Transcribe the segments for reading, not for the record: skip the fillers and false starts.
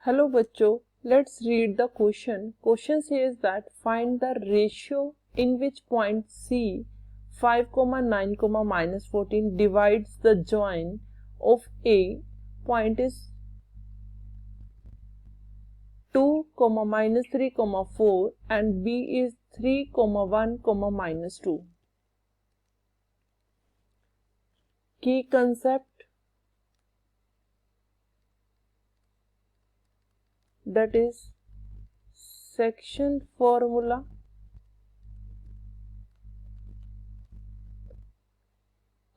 Hello बच्चों, let's read the question. Question says that find the ratio in which point C 5, 9, minus 14 divides the join of A point is 2, minus 3, 4 and B is 3, 1, minus 2. Key concept, that is section formula.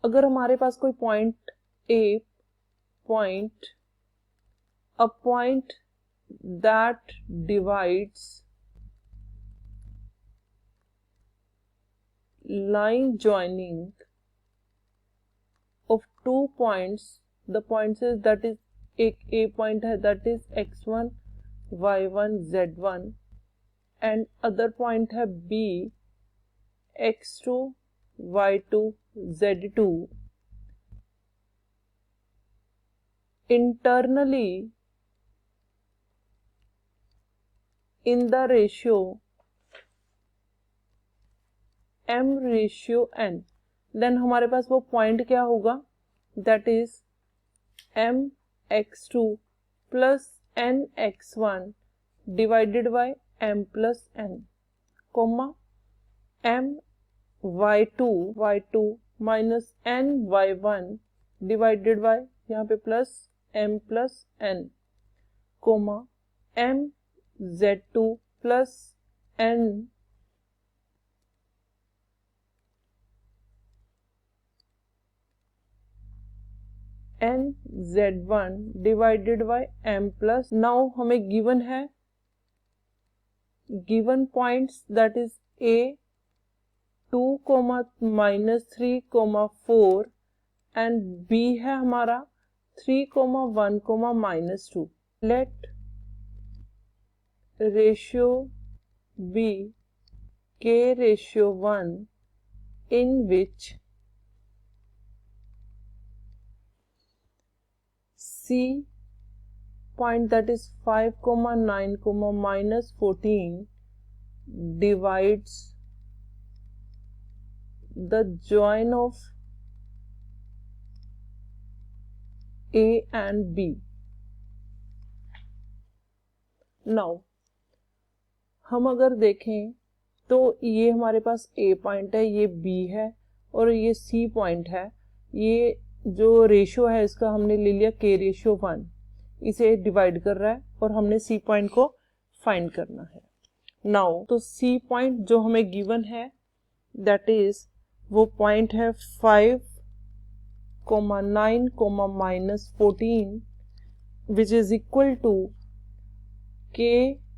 अगर हमारे पास कोई point A point, a point that divides line joining of 2 points, the points is that is एक A point है that is x1 y1 z1 and other point है B x2 y2 z2. Internally in the ratio m/n, then हमारे पास वो point क्या होगा, that is mx2 plus nx1 divided by m plus n, comma my2 minus ny1 divided by यहाँ पे plus m plus n, comma mz2 plus n z1 divided by m plus. Now हमें given है given points that is A 2, minus 3, 4 and B है हमारा 3, 1, minus 2. Let ratio be k/1 in which C point that is 5, 9, minus 14 divides the join of A and B. Now हम अगर देखें तो ये हमारे पास A पॉइंट है, ये B है और ये C पॉइंट है. ये जो रेशियो है इसका हमने ले लिया k/1, इसे डिवाइड कर रहा है और हमने C पॉइंट को फाइंड करना है. नाउ तो C पॉइंट जो हमें गिवन है दैट इज वो पॉइंट है 5, 9, minus 14 which is equal to k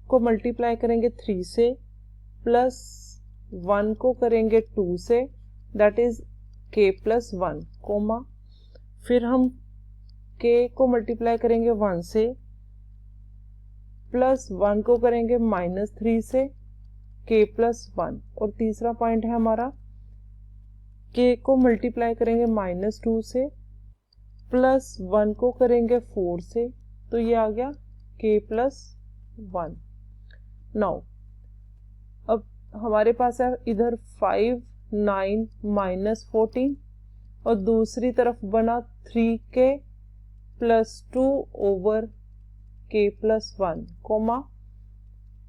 को मल्टीप्लाई करेंगे 3 से प्लस 1 को करेंगे 2 से that is k plus 1, comma फिर हम k को मल्टीप्लाई करेंगे 1 से प्लस 1 को करेंगे माइनस 3 से k plus 1 और तीसरा पॉइंट है हमारा k को मल्टीप्लाई करेंगे माइनस 2 से प्लस 1 को करेंगे 4 से, तो ये आ गया k plus 1. नाउ अब हमारे पास है इधर 5, 9 minus 14 और दूसरी तरफ बना 3k plus 2 over k plus 1, comma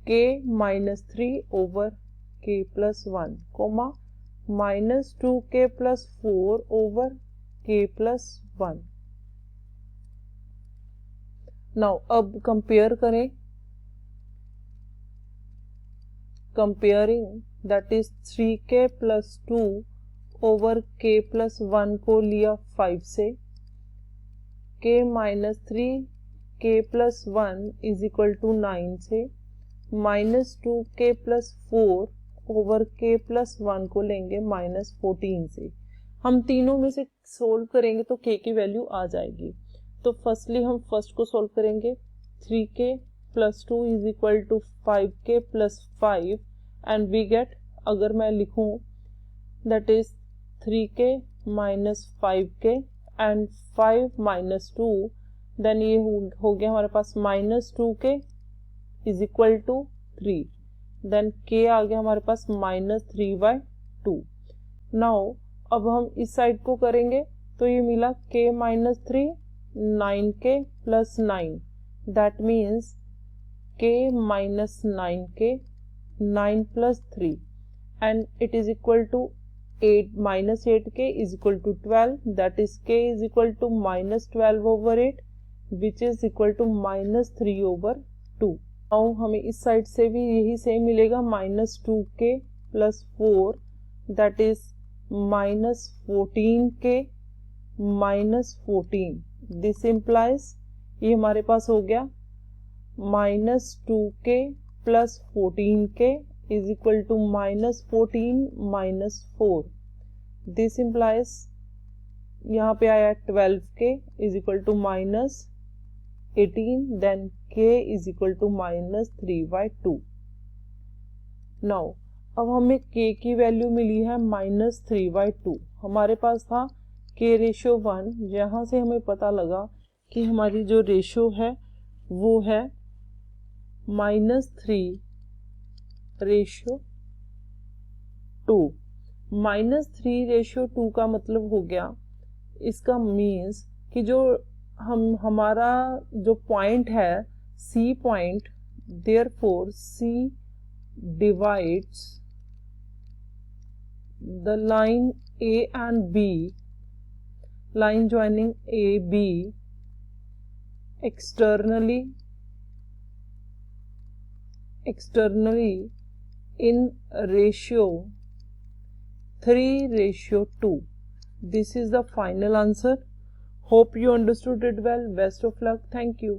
k minus 3 over k plus 1, comma minus 2k plus 4 over k plus 1. Now अब कंपेयर करें, comparing that is 3k plus 2 over k plus 1 को लिया 5 से, k minus 3 k plus 1 is equal to 9 से, minus 2k plus 4 over k plus 1 को लेंगे minus 14 से. हम तीनों में से सोल्व करेंगे तो k की वैल्यू आ जाएगी. तो फर्स्टली हम फर्स्ट को सोल्व करेंगे. 3k plus 2 is equal to 5k plus 5 and we get, अगर मैं लिखूं that is 3k minus 5k and 5 minus 2 then ये हो गया हमारे पास -2k is equal to 3, then k आ गया हमारे पास -3/2। नाउ अब हम इस साइड को करेंगे तो ये मिला k - 3 9k + 9, that means k - 9k 9 + 3 and it is equal to 8 -8k is equal to 12, that is k is equal to -12/8 which is equal to -3/2। now हमें इस साइड से भी यही सेम मिलेगा -2k + 4 that is -14k -14, this implies ये हमारे पास हो गया -2k + 14k is equal to -14 - 4, this implies यहाँ पे आया 12k is equal to -18, then k is equal to -3/2। now अब हमें k की वैल्यू मिली है -3/2। हमारे पास था k रेशो 1, जहाँ से हमें पता लगा कि हमारी जो रेशो है वो है -3 रेशो 2। -3 रेशो 2 का मतलब हो गया, इसका मीन्स कि जो हमारा जो पॉइंट है C point, therefore C divides the line A and B, line joining AB externally in ratio 3/2। This is the final answer. Hope you understood it well. Best of luck. Thank you.